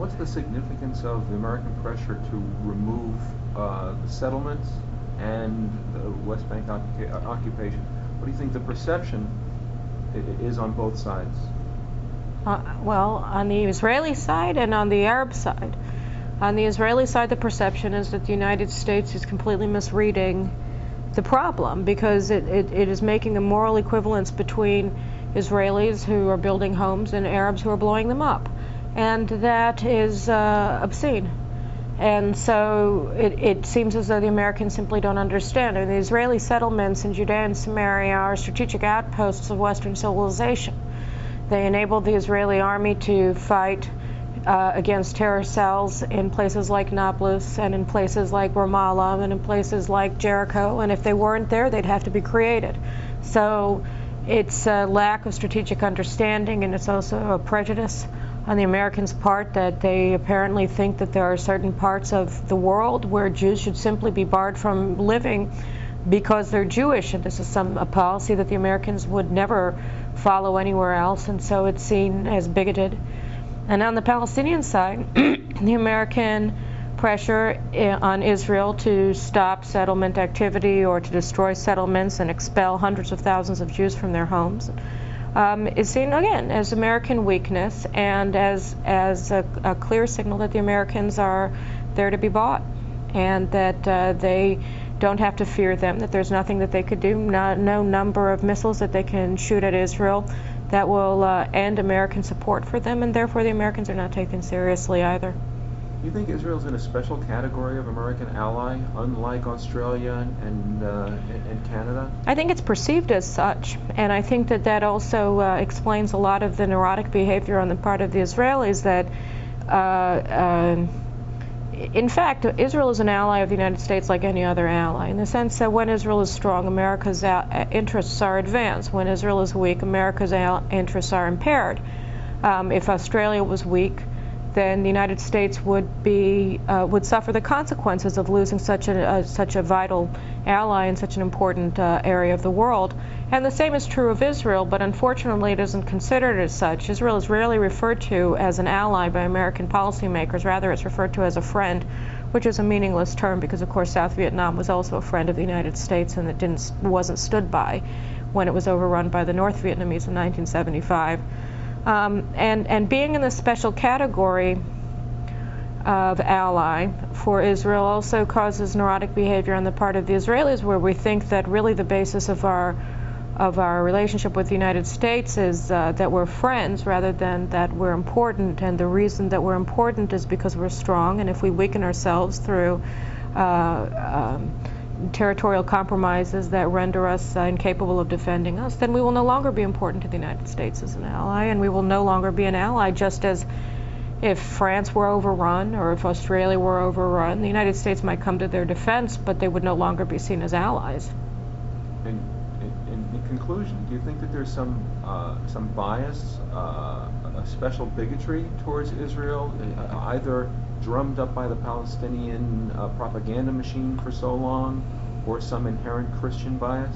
what's the significance of the American pressure to remove the settlements and the West Bank occupation? What do you think the perception is on both sides? Well, on the Israeli side and on the Arab side. On the Israeli side, the perception is that the United States is completely misreading the problem, because it is making a moral equivalence between Israelis who are building homes and Arabs who are blowing them up. And that is obscene. And so it seems as though the Americans simply don't understand. And the Israeli settlements in Judea and Samaria are strategic outposts of Western civilization. They enabled the Israeli army to fight against terror cells in places like Nablus and in places like Ramallah and in places like Jericho, and if they weren't there, they'd have to be created. So it's a lack of strategic understanding, and it's also a prejudice on the Americans' part that they apparently think that there are certain parts of the world where Jews should simply be barred from living because they're Jewish, and this is a policy that the Americans would never follow anywhere else, and so it's seen as bigoted. And on the Palestinian side, the American pressure on Israel to stop settlement activity or to destroy settlements and expel hundreds of thousands of Jews from their homes is seen, again, as American weakness and as a clear signal that the Americans are there to be bought, and that they don't have to fear them, that there's nothing that they could do, no number of missiles that they can shoot at Israel that will end American support for them, and therefore the Americans are not taken seriously either. Do you think Israel's in a special category of American ally, unlike Australia and Canada? I think it's perceived as such, and I think that also explains a lot of the neurotic behavior on the part of the Israelis, that in fact, Israel is an ally of the United States like any other ally, in the sense that when Israel is strong, America's interests are advanced. When Israel is weak, America's interests are impaired. If Australia was weak, then the United States would suffer the consequences of losing such a vital ally in such an important area of the world. And the same is true of Israel, but unfortunately it isn't considered as such. Israel is rarely referred to as an ally by American policymakers. Rather, it's referred to as a friend, which is a meaningless term because, of course, South Vietnam was also a friend of the United States, and it wasn't stood by when it was overrun by the North Vietnamese in 1975. And being in the special category of ally for Israel also causes neurotic behavior on the part of the Israelis, where we think that really the basis of our relationship with the United States is that we're friends rather than that we're important, and the reason that we're important is because we're strong, and if we weaken ourselves through territorial compromises that render us incapable of defending us, then we will no longer be important to the United States as an ally, and we will no longer be an ally, just as if France were overrun or if Australia were overrun, the United States might come to their defense, but they would no longer be seen as allies. In conclusion, do you think that there's some bias, a special bigotry towards Israel, either drummed up by the Palestinian propaganda machine for so long, or some inherent Christian bias?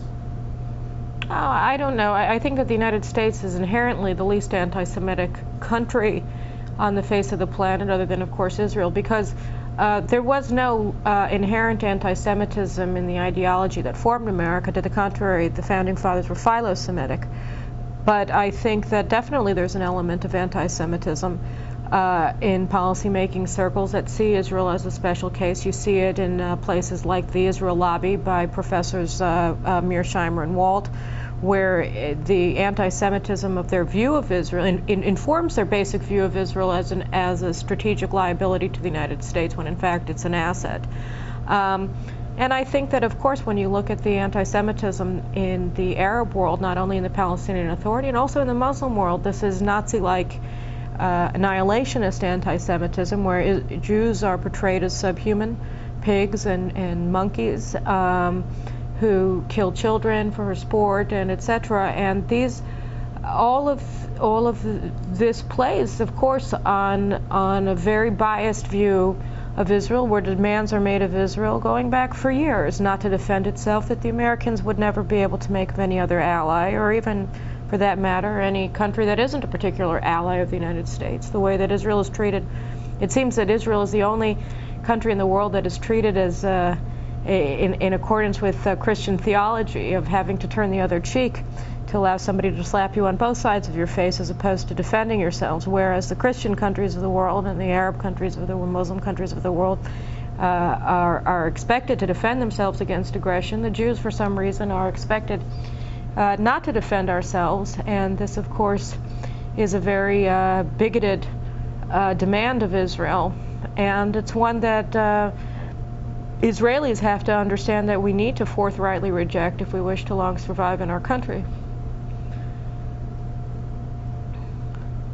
I don't know. I think that the United States is inherently the least anti-Semitic country on the face of the planet, other than, of course, Israel, because there was no inherent anti-Semitism in the ideology that formed America. To the contrary, the Founding Fathers were philo-Semitic. But I think that definitely there's an element of anti-Semitism in policymaking circles that see Israel as a special case. You see it in places like the Israel Lobby by Professors Mearsheimer and Walt, where the anti-Semitism of their view of Israel informs their basic view of Israel as a strategic liability to the United States, when in fact it's an asset. And I think that, of course, when you look at the anti-Semitism in the Arab world, not only in the Palestinian Authority and also in the Muslim world, this is Nazi-like annihilationist anti-Semitism, where Jews are portrayed as subhuman pigs and monkeys who kill children for sport and etc. And all of this plays, of course, on a very biased view of Israel, where demands are made of Israel going back for years, not to defend itself, that the Americans would never be able to make of any other ally, or even, for that matter, any country that isn't a particular ally of the United States. The way that Israel is treated It seems that Israel is the only country in the world that is treated as in accordance with Christian theology of having to turn the other cheek to allow somebody to slap you on both sides of your face as opposed to defending yourselves, whereas the Christian countries of the world and the Arab countries of the Muslim countries of the world are expected to defend themselves against aggression. The Jews, for some reason, are expected not to defend ourselves, and this, of course, is a very bigoted demand of Israel, and it's one that Israelis have to understand that we need to forthrightly reject if we wish to long survive in our country.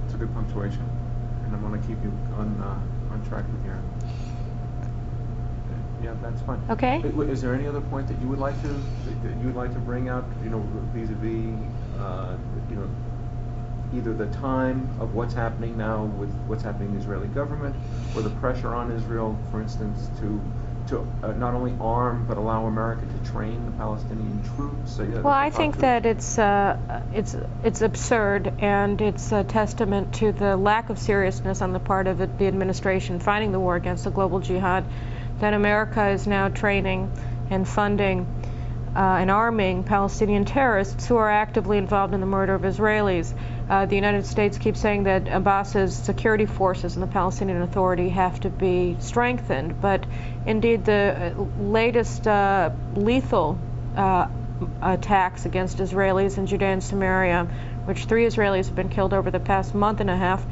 It's a good punctuation, and I want to keep you on track with your. Yeah, that's fine. Okay. Is there any other point that you would like to bring out? You know, vis-a-vis, you know, either the time of what's happening now with what's happening in the Israeli government, or the pressure on Israel, for instance, to not only arm but allow America to train the Palestinian troops. So, yeah, well, I think that it's absurd, and it's a testament to the lack of seriousness on the part of the administration fighting the war against the global jihad, that America is now training and funding and arming Palestinian terrorists who are actively involved in the murder of Israelis. The United States keeps saying that Abbas's security forces and the Palestinian Authority have to be strengthened, but indeed the latest lethal attacks against Israelis in Judea and Samaria, which 3 Israelis have been killed over the past month and a half,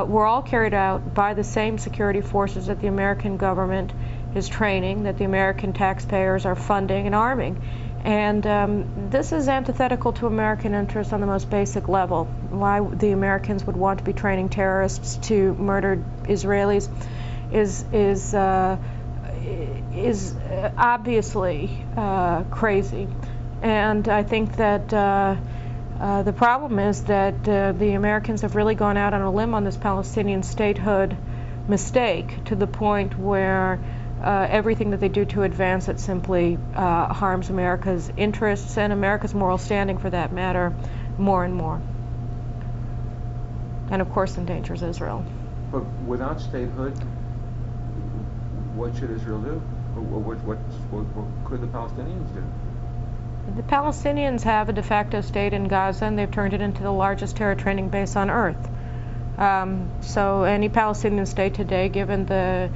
were all carried out by the same security forces that the American government is training, that the American taxpayers are funding and arming. And this is antithetical to American interests on the most basic level. Why the Americans would want to be training terrorists to murder Israelis is obviously crazy. And I think that the problem is that the Americans have really gone out on a limb on this Palestinian statehood mistake, to the point where everything that they do to advance it simply harms America's interests and America's moral standing, for that matter, more and more. And of course endangers Israel. But without statehood, what should Israel do? What could the Palestinians do? The Palestinians have a de facto state in Gaza, and they've turned it into the largest terror training base on earth. So any Palestinian state today, given the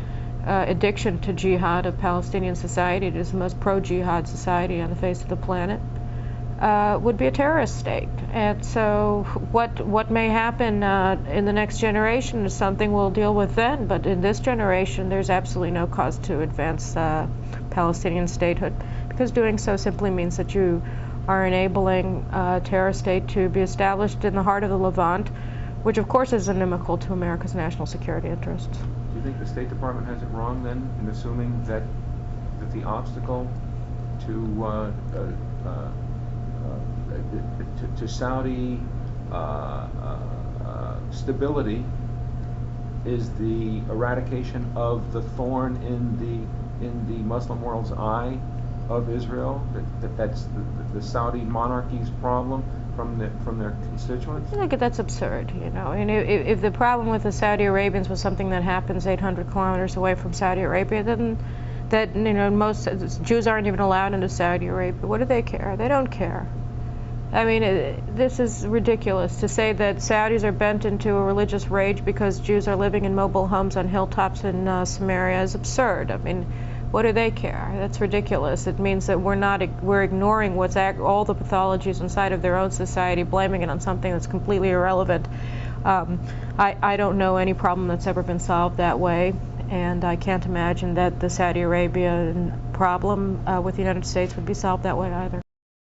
addiction to jihad of Palestinian society, it is the most pro-jihad society on the face of the planet, would be a terrorist state. And so what may happen in the next generation is something we'll deal with then, but in this generation there's absolutely no cause to advance Palestinian statehood, because doing so simply means that you are enabling a terrorist state to be established in the heart of the Levant, which of course is inimical to America's national security interests. Do you think the State Department has it wrong then in assuming that the obstacle to Saudi stability is the eradication of the thorn in the Muslim world's eye of Israel? That's the Saudi monarchy's problem from their constituents? I think that's absurd, you know. And if the problem with the Saudi Arabians was something that happens 800 kilometers away from Saudi Arabia, then that, you know, most Jews aren't even allowed into Saudi Arabia. What do they care? They don't care. I mean, this is ridiculous to say that Saudis are bent into a religious rage because Jews are living in mobile homes on hilltops in Samaria is absurd. I mean, what do they care? That's ridiculous. It means that we're ignoring all the pathologies inside of their own society, blaming it on something that's completely irrelevant. I don't know any problem that's ever been solved that way, and I can't imagine that the Saudi Arabian problem with the United States would be solved that way either.